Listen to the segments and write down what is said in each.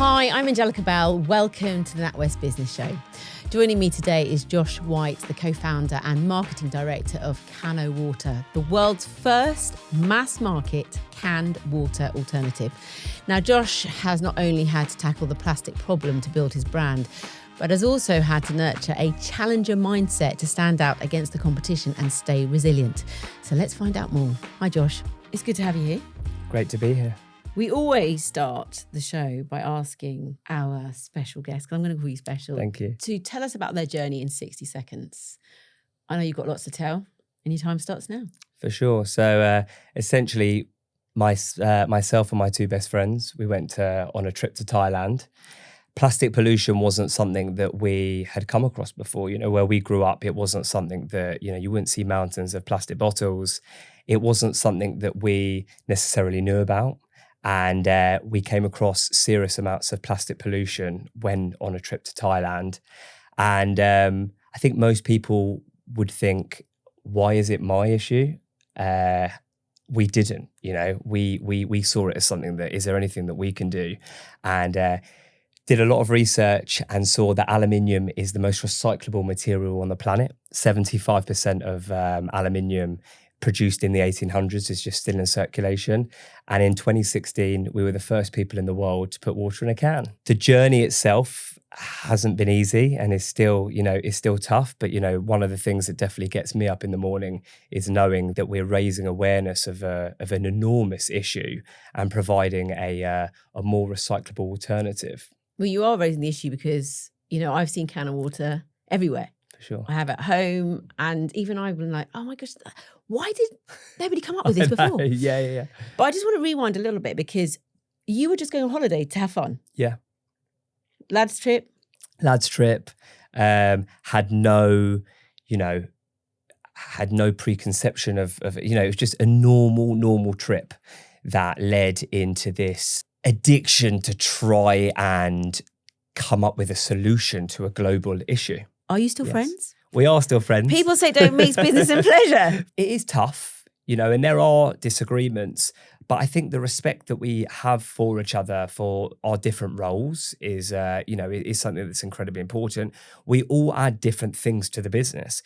Hi, I'm Angelica Bell. Welcome to the NatWest Business Show. Joining me today is Josh White, the co-founder and marketing director of CanO Water, the world's first mass market canned water alternative. Now, Josh has not only had to tackle the plastic problem to build his brand, but has also had to nurture a challenger mindset to stand out against the competition and stay resilient. So let's find out more. Hi, Josh. It's good to have you here. Great to be here. We always start the show by asking our special guest, because I'm going to call you special. Thank you. To tell us about their journey in 60 seconds. I know you've got lots to tell, and your time starts now. For sure. So essentially, myself and my two best friends, we went on a trip to Thailand. Plastic pollution wasn't something that we had come across before. You know, where we grew up, it wasn't something that, you wouldn't see mountains of plastic bottles. It wasn't something that we necessarily knew about. And we came across serious amounts of plastic pollution when on a trip to Thailand. And I think most people would think, why is it my issue? We didn't, we saw it as something that, is there anything that we can do? And did a lot of research and saw that aluminium is the most recyclable material on the planet. 75% of aluminium produced in the 1800s is just still in circulation. And in 2016, we were the first people in the world to put water in a can. The journey itself hasn't been easy and is still, is still tough. But, one of the things that definitely gets me up in the morning is knowing that we're raising awareness of an enormous issue and providing a more recyclable alternative. Well, you are raising the issue because, I've seen CanO Water everywhere. Sure. I have at home, and even I've been like, oh my gosh, why did nobody come up with this before? Yeah. But I just want to rewind a little bit because you were just going on holiday to have fun. Yeah. Lads trip, had no preconception of it was just a normal trip that led into this addiction to try and come up with a solution to a global issue. Are you still friends? We are still friends. People say don't mix business and pleasure. It is tough, and there are disagreements, but I think the respect that we have for each other, for our different roles is, is something that's incredibly important. We all add different things to the business.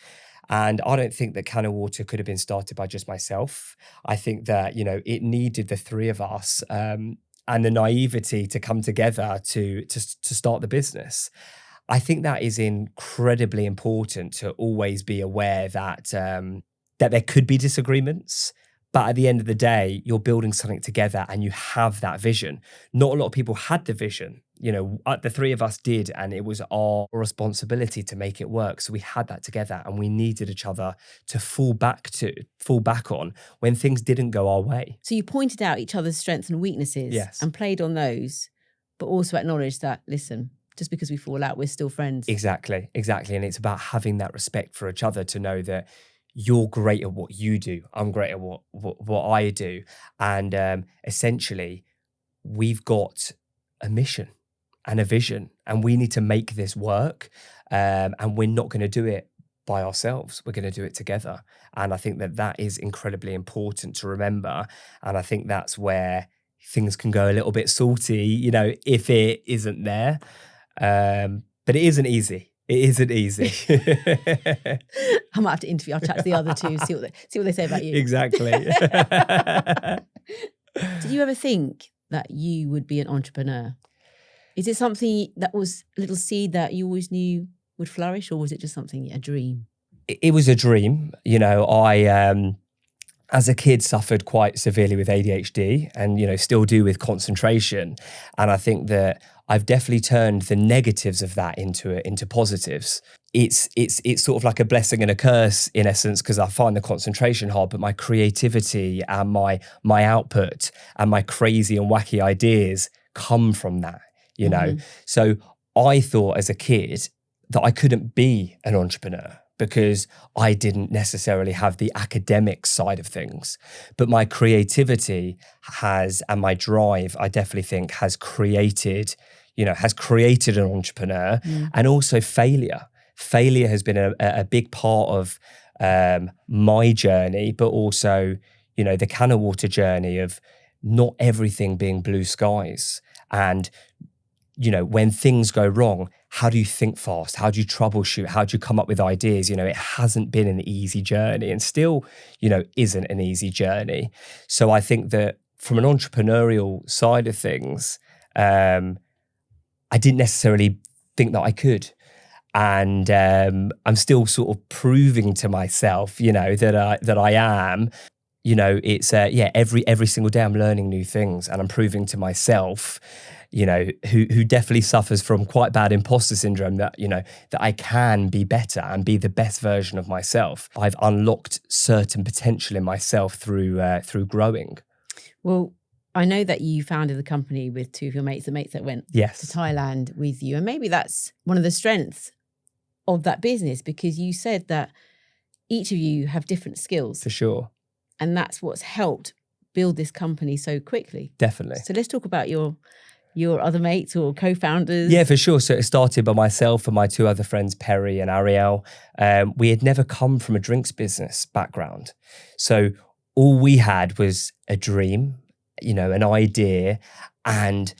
And I don't think that CanO Water could have been started by just myself. I think that, it needed the three of us and the naivety to come together to start the business. I think that is incredibly important to always be aware that that there could be disagreements, but at the end of the day, you're building something together and you have that vision. Not a lot of people had the vision. The three of us did, and it was our responsibility to make it work. So we had that together, and we needed each other to fall back on when things didn't go our way. So you pointed out each other's strengths and weaknesses, yes, and played on those, but also acknowledged that, listen, just because we fall out, we're still friends. Exactly. And it's about having that respect for each other to know that you're great at what you do. I'm great at what I do. And essentially, we've got a mission and a vision, and we need to make this work. And we're not going to do it by ourselves. We're going to do it together. And I think that is incredibly important to remember. And I think that's where things can go a little bit salty, if it isn't there. But it isn't easy. It isn't easy. I might have to interview. I'll chat to the other two, see what they say about you. Exactly. Did you ever think that you would be an entrepreneur? Is it something that was a little seed that you always knew would flourish, or was it just a dream? It was a dream. I, as a kid, suffered quite severely with ADHD and, still do with concentration. And I think that I've definitely turned the negatives of that into positives. It's sort of like a blessing and a curse in essence, because I find the concentration hard, but my creativity and my output and my crazy and wacky ideas come from that, Mm-hmm. So I thought as a kid that I couldn't be an entrepreneur because I didn't necessarily have the academic side of things. But my creativity and my drive, I definitely think has created an entrepreneur. And also failure. Failure has been a big part of my journey, but also, the CanO Water journey of not everything being blue skies and when things go wrong, how do you think fast? How do you troubleshoot? How do you come up with ideas? It hasn't been an easy journey, and still, isn't an easy journey. So I think that from an entrepreneurial side of things, I didn't necessarily think that I could. And I'm still sort of proving to myself, that I am. It's every single day I'm learning new things, and I'm proving to myself, who definitely suffers from quite bad imposter syndrome, that that I can be better and be the best version of myself. I've unlocked certain potential in myself through growing. Well, I know that you founded the company with two of your mates, the mates that went to Thailand with you, and maybe that's one of the strengths of that business, because you said that each of you have different skills. For sure. And that's what's helped build this company so quickly. Definitely. So let's talk about your other mates or co-founders. Yeah, for sure. So it started by myself and my two other friends, Perry and Ariel. We had never come from a drinks business background. So all we had was a dream, an idea, and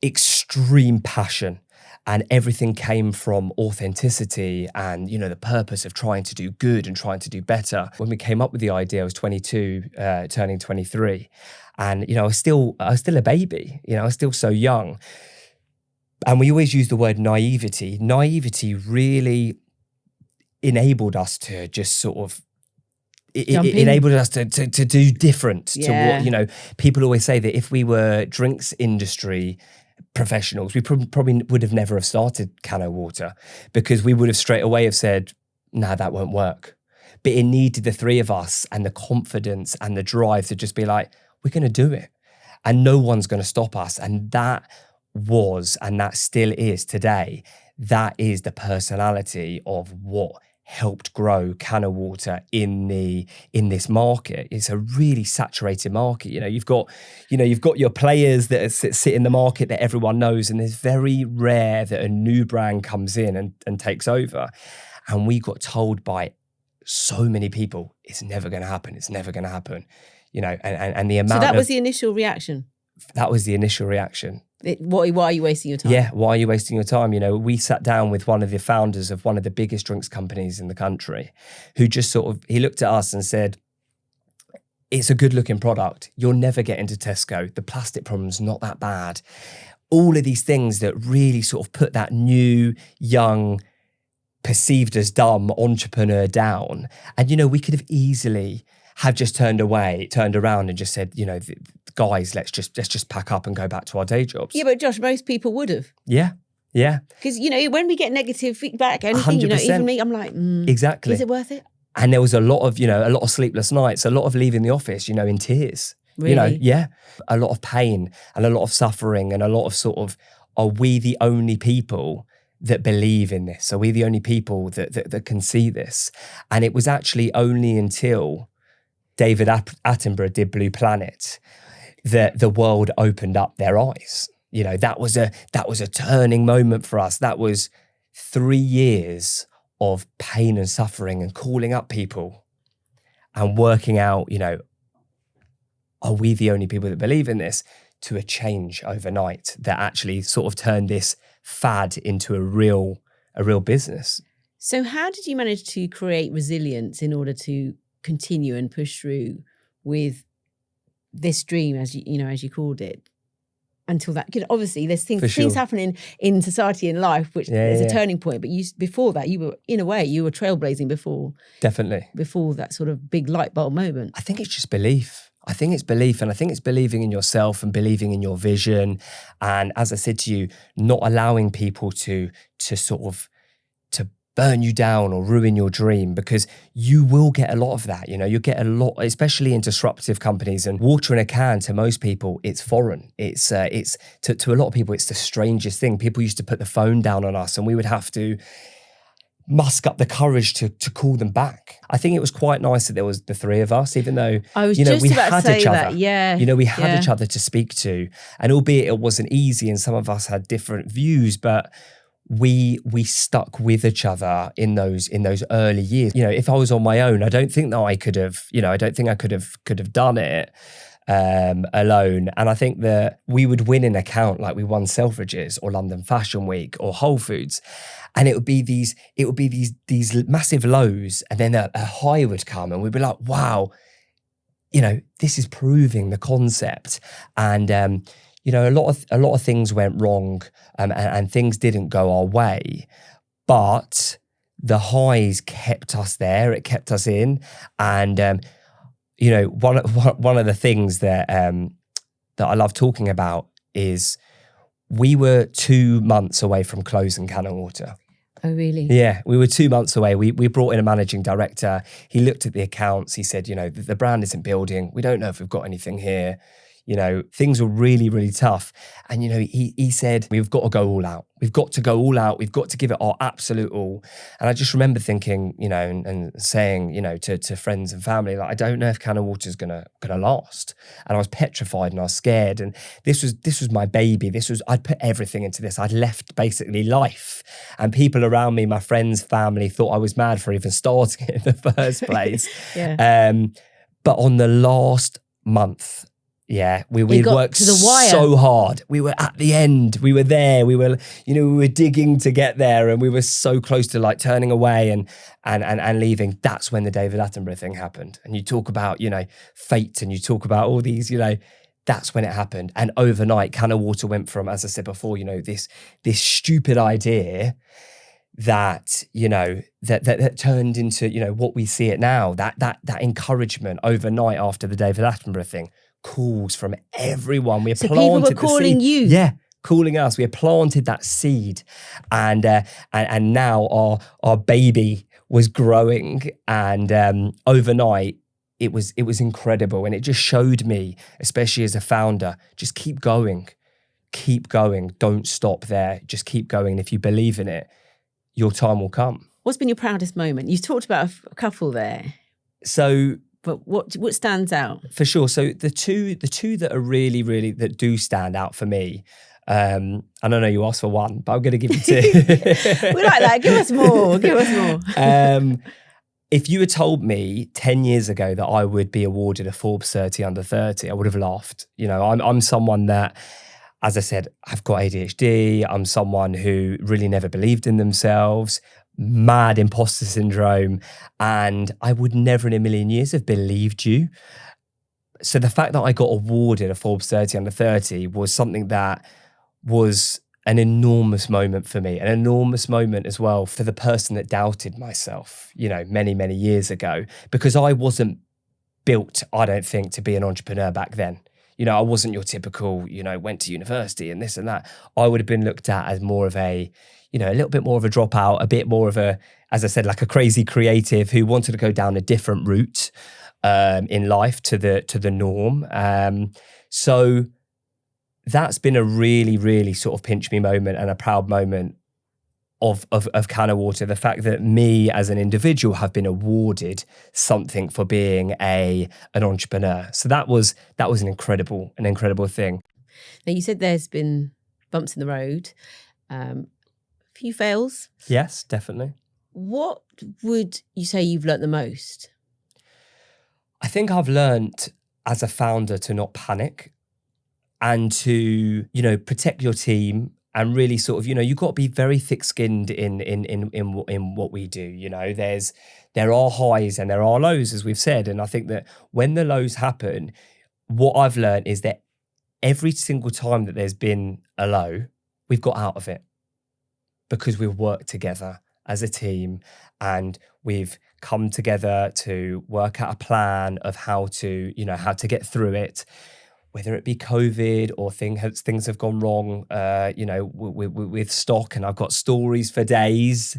extreme passion. And everything came from authenticity and, the purpose of trying to do good and trying to do better. When we came up with the idea, I was 22, turning 23. And, I was still a baby, I was still so young. And we always use the word naivety. Naivety really enabled us to just sort of, it enabled us to do different to what, people always say that if we were drinks industry professionals, we probably would have never have started CanO Water, because we would have straight away have said, no, that won't work. But it needed the three of us and the confidence and the drive to just be like, we're going to do it. And no one's going to stop us. And that was, and that still is today, that is the personality of what helped grow CanO Water in this market. It's a really saturated market. You've got your players that sit in the market that everyone knows, and it's very rare that a new brand comes in and takes over. And we got told by so many people, it's never going to happen. It's never going to happen. And the amount. So that was the initial reaction. That was the initial reaction. Why are you wasting your time? Yeah, why are you wasting your time? We sat down with one of the founders of one of the biggest drinks companies in the country, who just he looked at us and said, it's a good looking product. You'll never get into Tesco. The plastic problem's not that bad. All of these things that really sort of put that new, young, perceived as dumb entrepreneur down. And, we could have easily have just turned around and just said, guys, let's just pack up and go back to our day jobs. Yeah, but Josh, most people would have. Yeah. Because, when we get negative feedback, anything, 100%. Even me, I'm like, exactly. Is it worth it? And there was a lot of sleepless nights, a lot of leaving the office, in tears. Really? A lot of pain and a lot of suffering and a lot of sort of, are we the only people that believe in this? Are we the only people that can see this? And it was actually only until David Attenborough did Blue Planet that the world opened up their eyes. That was a turning moment for us. That was 3 years of pain and suffering and calling up people and working out, are we the only people that believe in this, to a change overnight that actually sort of turned this fad into a real as So how did you manage to create resilience in order to continue and push through with this dream, as you called it, until that? Because obviously there's things happening in society and life, which is a turning point. But before that, you were, in a way, you were trailblazing before. Definitely. Before that sort of big light bulb moment. I think it's just belief. I think it's belief, and I think it's believing in yourself and believing in your vision. And as I said to you, not allowing people to sort of to burn you down or ruin your dream, because you will get a lot of that. You'll get a lot, especially in disruptive companies. And water in a can, to most people, it's foreign. It's to a lot of people, it's the strangest thing. People used to put the phone down on us, and we would have to musk up the courage to call them back. I think it was quite nice that there was the three of us, even though we had each other. Yeah, we had each other to speak to, and albeit it wasn't easy, and some of us had different views, but we stuck with each other in those early years. If I was on my own, I don't think that I could have. I don't think I could have done it. alone. And I think that we would win an account like we won Selfridges or London Fashion Week or Whole Foods. And it would be these massive lows, and then a high would come, and we'd be like, wow, this is proving the concept. And a lot of things went wrong, and things didn't go our way, but the highs kept us there. It kept us in. And one of the things that I love talking about is we were 2 months away from closing CanO Water. Oh, really? Yeah, we were 2 months away. We brought in a managing director. He looked at the accounts. He said, the brand isn't building. We don't know if we've got anything here. Things were really, really tough. And, he said, we've got to go all out. We've got to go all out. We've got to give it our absolute all. And I just remember thinking, and saying, to friends and family, like, I don't know if CanO Water's gonna last. And I was petrified and I was scared. And this was my baby. I'd put everything into this. I'd left basically life. And people around me, my friends, family, thought I was mad for even starting it in the first place. Yeah. But on the last month, yeah, we worked to the wire. So hard. We were at the end. We were there. We were, we were digging to get there, and we were so close to like turning away and leaving. That's when the David Attenborough thing happened. And you talk about, fate, and you talk about all these, that's when it happened. And overnight, CanO Water went from, as I said before, this stupid idea that that turned into what we see it now. That encouragement overnight after the David Attenborough thing. Calls from everyone. We planted people were calling you. Yeah, calling us. We had planted that seed, and now our baby was growing, and overnight it was incredible, and it just showed me, especially as a founder, just keep going, don't stop there, just keep going. If you believe in it, your time will come. What's been your proudest moment? You've talked about a couple there. So. But what stands out? For sure. So the two that are really, really, that do stand out for me, and I know you asked for one, but I'm going to give you two. We like that. Give us more. If you had told me 10 years ago that I would be awarded a Forbes 30 under 30, I would have laughed. I'm someone that, as I said, I've got ADHD. I'm someone who really never believed in themselves. Mad imposter syndrome, and I would never in a million years have believed you. So the fact that I got awarded a Forbes 30 under 30 was something that was an enormous moment for me, an enormous moment as well for the person that doubted myself, many, many years ago, because I wasn't built, I don't think, to be an entrepreneur back then. I wasn't your typical, went to university and this and that. I would have been looked at as more of a little bit more of a dropout, a bit more of a, as I said, like a crazy creative who wanted to go down a different route in life to the norm. So that's been a really, really sort of pinch me moment and a proud moment of CanO Water. The fact that me as an individual have been awarded something for being an entrepreneur. So that was an incredible thing. Now you said there's been bumps in the road. Few fails. Yes, definitely. What would you say you've learnt the most? I think I've learnt as a founder to not panic and to, protect your team and really sort of, you've got to be very thick-skinned in what we do. There are highs and there are lows, as we've said. And I think that when the lows happen, what I've learnt is that every single time that there's been a low, we've got out of it. Because we've worked together as a team and we've come together to work out a plan of how to get through it, whether it be COVID or things have gone wrong, with stock. And I've got stories for days,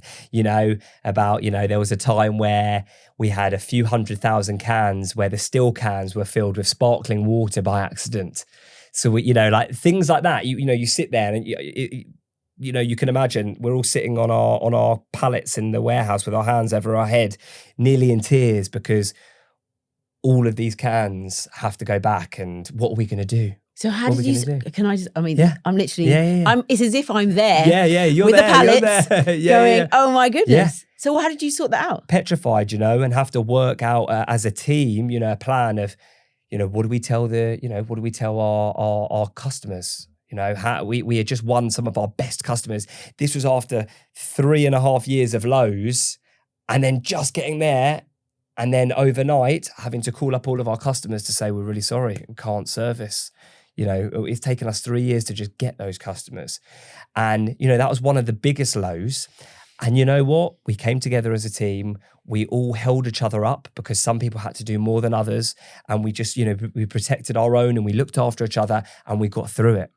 about, there was a time where we had a few 100,000 cans where the still cans were filled with sparkling water by accident. So, like things like that, you sit there and you can imagine we're all sitting on our pallets in the warehouse with our hands over our head, nearly in tears, because all of these cans have to go back. And what are we going to do? So how did you? Can I just? I mean, yeah. I'm literally. Yeah. It's as if I'm there. Yeah. You're with there, the pallets, you're there. going. Oh my goodness. Yeah. So how did you sort that out? Petrified, and have to work out as a team, a plan of, what do we tell our customers? How we had just won some of our best customers. This was after 3.5 years of lows, and then just getting there, and then overnight having to call up all of our customers to say, we're really sorry, we can't service. It's taken us 3 years to just get those customers. And, that was one of the biggest lows. And you know what? We came together as a team. We all held each other up because some people had to do more than others. And we just, we protected our own and we looked after each other and we got through it.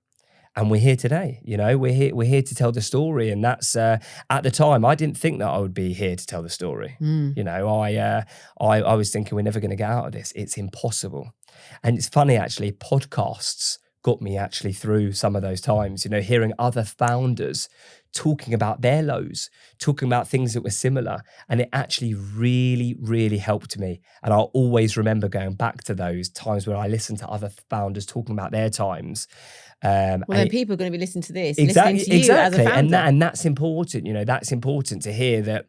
And we're here today, we're here to tell the story. And that's, at the time, I didn't think that I would be here to tell the story. I was thinking we're never going to get out of this. It's impossible. And it's funny, actually, podcasts got me actually through some of those times, hearing other founders talking about their lows, talking about things that were similar. And it actually really, really helped me. And I'll always remember going back to those times where I listened to other founders talking about their times. Then people are going to be listening to this, exactly, listening to you as a founder. And that's important. That's important to hear that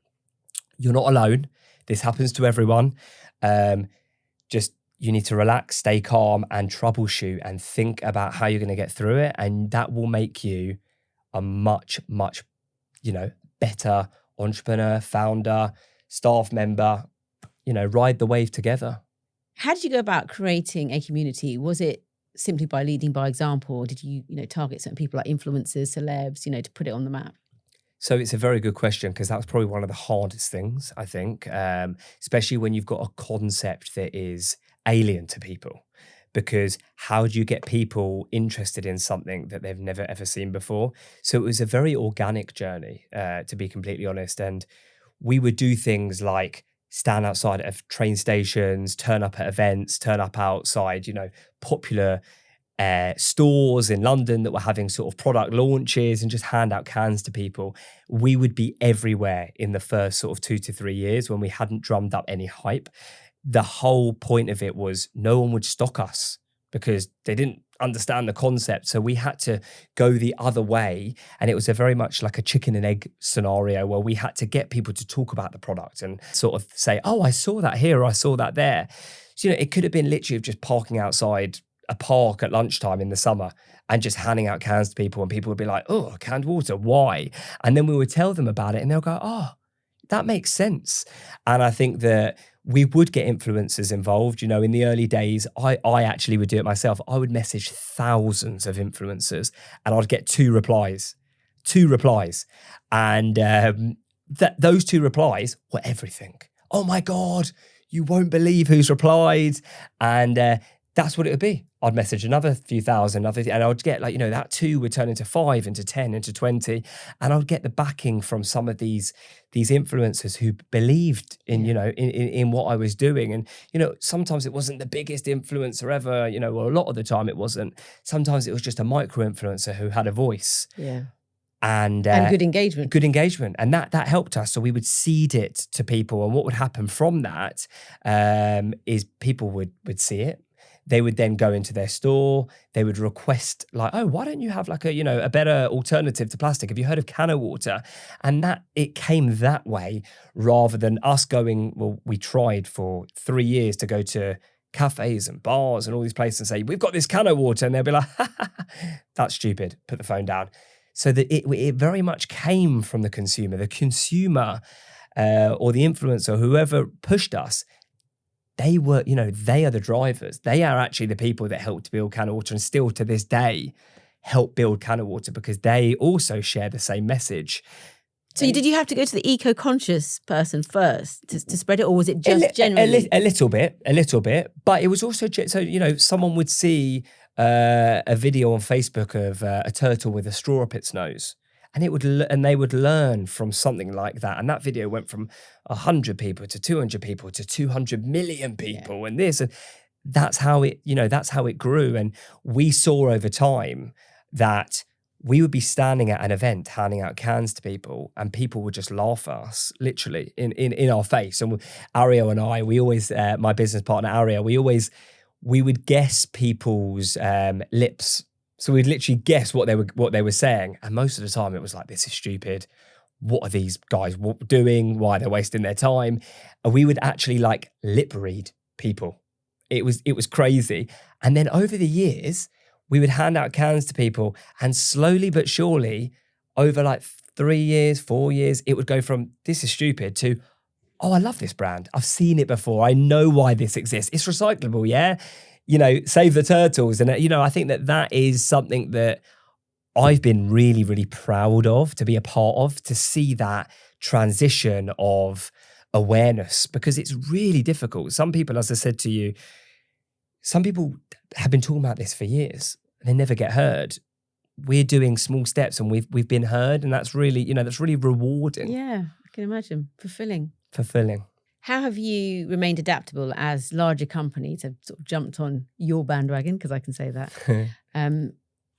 you're not alone. This happens to everyone. You need to relax, stay calm, and troubleshoot and think about how you're going to get through it. And that will make you a much, much, better entrepreneur, founder, staff member, ride the wave together. How did you go about creating a community? Was it simply by leading by example, or did you, target certain people like influencers, celebs, to put it on the map? So it's a very good question, because that was probably one of the hardest things, I think, especially when you've got a concept that is alien to people. Because how do you get people interested in something that they've never ever seen before? So it was a very organic journey, to be completely honest. And we would do things like stand outside of train stations, turn up at events, turn up outside, popular stores in London that were having sort of product launches, and just hand out cans to people. We would be everywhere in the first sort of 2 to 3 years when we hadn't drummed up any hype. The whole point of it was no one would stock us because they didn't understand the concept. So we had to go the other way. And it was a very much like a chicken and egg scenario where we had to get people to talk about the product and sort of say, oh, I saw that here, or I saw that there. So, it could have been literally just parking outside a park at lunchtime in the summer and just handing out cans to people. And people would be like, oh, canned water, why? And then we would tell them about it and they'll go, oh, that makes sense. And I think that we would get influencers involved. In the early days, I actually would do it myself. I would message thousands of influencers and I'd get two replies. And those 2 replies were everything. Oh my God, you won't believe who's replied. And that's what it would be. I'd message another few thousand, and I would get that 2 would turn into 5, into 10, into 20. And I would get the backing from some of these influencers who believed in, in what I was doing. And, sometimes it wasn't the biggest influencer ever, or a lot of the time it wasn't. Sometimes it was just a micro influencer who had a voice. Yeah. And good engagement. Good engagement. And that helped us. So we would seed it to people. And what would happen from that is people would see it. They would then go into their store. They would request oh, why don't you have a better alternative to plastic? Have you heard of CanO Water? And that it came that way rather than us going, well, we tried for 3 years to go to cafes and bars and all these places and say, we've got this CanO Water. And they'll be like, that's stupid. Put the phone down. So that it very much came from the consumer. The consumer or the influencer, whoever pushed us, they were, they are the drivers. They are actually the people that helped build CanO Water, and still to this day help build CanO Water because they also share the same message. So did you have to go to the eco-conscious person first to spread it, or was it just generally? A little bit. But it was also, so, someone would see a video on Facebook of a turtle with a straw up its nose. And they would learn from something like that. And that video went from 100 people to 200 people to 200 million people. Yeah. And that's how it grew. And we saw over time that we would be standing at an event, handing out cans to people, and people would just laugh at us, literally, in our face. And Ariel and I, we always, my business partner, Ariel, we would guess people's lips. So we'd literally guess what they were saying. And most of the time it was like, this is stupid. What are these guys doing? Why are they wasting their time? And we would actually lip read people. It was crazy. And then over the years, we would hand out cans to people, and slowly but surely, over like 3 years, 4 years, it would go from this is stupid to, oh, I love this brand. I've seen it before. I know why this exists. It's recyclable, yeah? Save the turtles. And, I think that is something that I've been really, really proud of, to be a part of, to see that transition of awareness, because it's really difficult. Some people, as I said to you, some people have been talking about this for years and they never get heard. We're doing small steps and we've been heard, and that's really, that's really rewarding. Yeah, I can imagine. Fulfilling. How have you remained adaptable as larger companies have sort of jumped on your bandwagon, because I can say that, and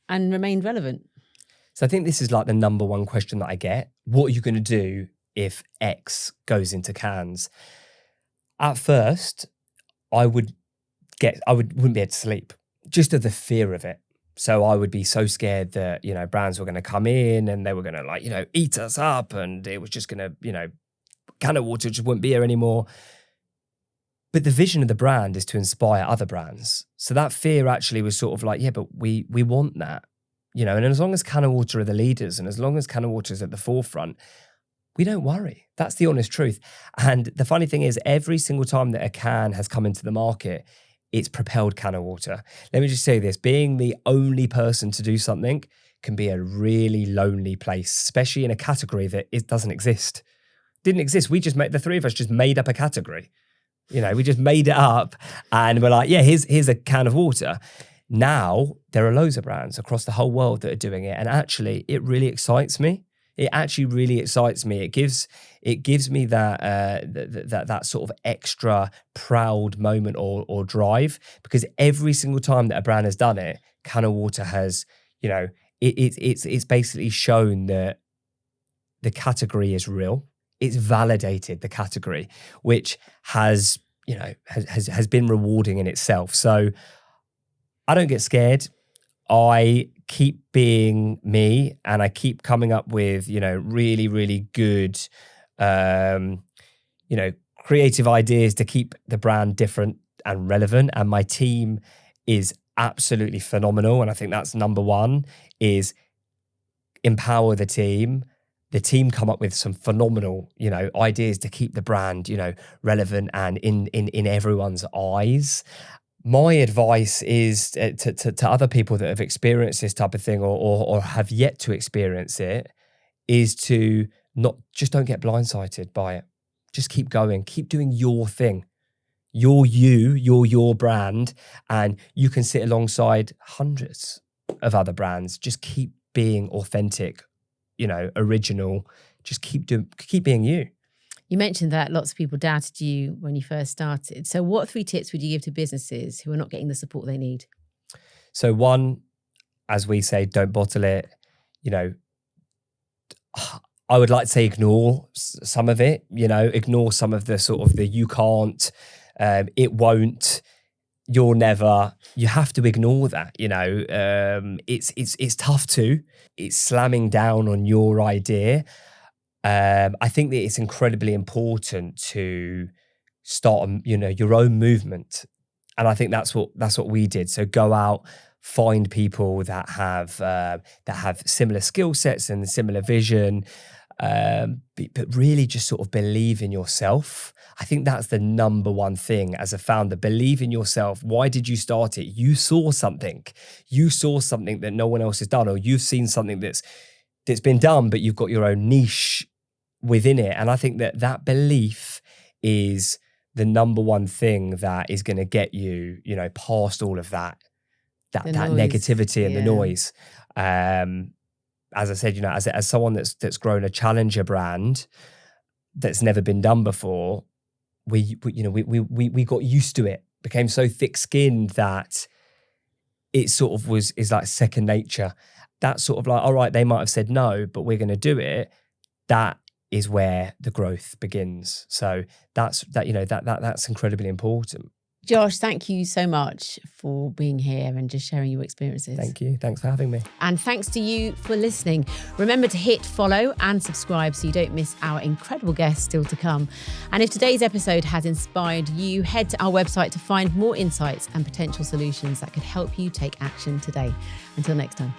remained relevant? So I think this is like the number one question that I get. What are you going to do if X goes into cans? At first, I wouldn't be able to sleep, just of the fear of it. So I would be so scared that, brands were going to come in and they were going to eat us up, and it was just going to, CanO Water just wouldn't be here anymore. But the vision of the brand is to inspire other brands. So that fear actually was sort of like, yeah, but we want that, and as long as CanO Water are the leaders, and as long as CanO Water is at the forefront, we don't worry. That's the honest truth. And the funny thing is, every single time that a can has come into the market, it's propelled CanO Water. Let me just say this, being the only person to do something can be a really lonely place, especially in a category that it doesn't exist. Didn't exist. The three of us just made up a category. We just made it up, and we're like, yeah, here's a can of water. Now there are loads of brands across the whole world that are doing it, and actually it really excites me. It actually really excites me. It gives me that sort of extra proud moment or drive, because every single time that a brand has done it, CanO Water has, it's basically shown that the category is real. It's validated the category, which has been rewarding in itself. So I don't get scared. I keep being me, and I keep coming up with, really, really good, creative ideas to keep the brand different and relevant. And my team is absolutely phenomenal. And I think that's number one, is empower the team. The team come up with some phenomenal, ideas to keep the brand, relevant and in everyone's eyes. My advice is to other people that have experienced this type of thing or have yet to experience it, is to don't get blindsided by it. Just keep going, keep doing your thing. You're your brand, and you can sit alongside hundreds of other brands. Just keep being authentic, original. Just keep being you. You mentioned that lots of people doubted you when you first started. So what 3 tips would you give to businesses who are not getting the support they need? So one, as we say, don't bottle it. I would like to say ignore some of it, ignore some of the sort of the you can't, it won't, you'll never. You have to ignore that, it's tough to. It's slamming down on your idea. I think that it's incredibly important to start, your own movement, and I think that's what we did. So go out, find people that have similar skill sets and similar vision, but really just sort of believe in yourself. I think that's the number one thing as a founder. Believe in yourself. Why did you start it? You saw something. You saw something that no one else has done, or you've seen something that's been done, but you've got your own niche within it. And I think that belief is the number one thing that is going to get you, past all of that negativity and the noise. As I said, as someone that's grown a challenger brand that's never been done before, we got used to it, became so thick-skinned that it sort of is like second nature. That's sort of like, all right, they might have said no, but we're going to do it. That is where the growth begins. So that's incredibly important. Josh, thank you so much for being here and just sharing your experiences. Thank you. Thanks for having me. And thanks to you for listening. Remember to hit follow and subscribe so you don't miss our incredible guests still to come. And if today's episode has inspired you, head to our website to find more insights and potential solutions that could help you take action today. Until next time.